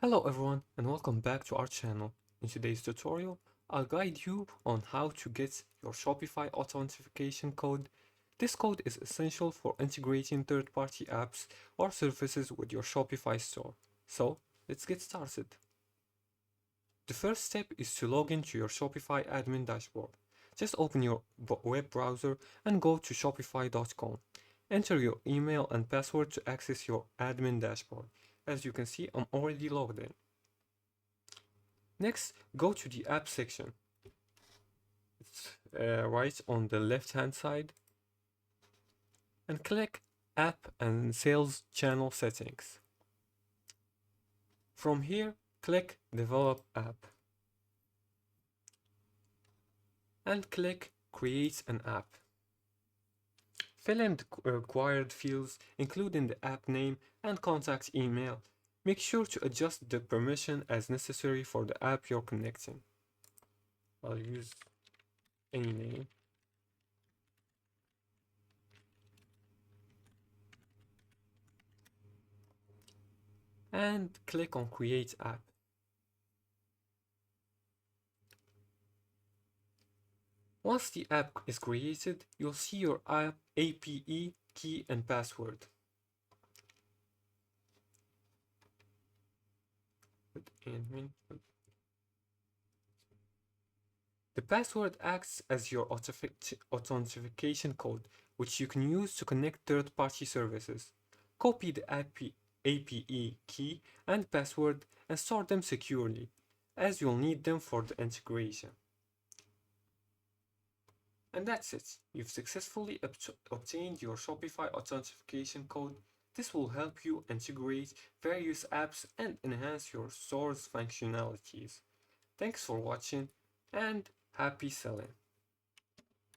Hello everyone and welcome back to our channel. In today's tutorial, I'll guide you on how to get your Shopify authentication code. This code is essential for integrating third-party apps or services with your Shopify store. So, let's get started. The first step is to log into your Shopify admin dashboard. Just open your web browser and go to shopify.com. Enter your email and password to access your admin dashboard. As you can see, I'm already logged in. Next, go to the app section. It's right on the left hand side and click App and Sales Channel Settings. From here, click Develop App and click Create an App. Fill in the required fields, including the app name and contact email. Make sure to adjust the permission as necessary for the app you're connecting. I'll use any name. And click on Create App. Once the app is created, you'll see your app APE key and password. The password acts as your authentication code, which you can use to connect third-party services. Copy the APE key and password and store them securely, as you'll need them for the integration. And that's it. You've successfully obtained your Shopify authentication code. This will help you integrate various apps and enhance your store's functionalities. Thanks for watching and happy selling.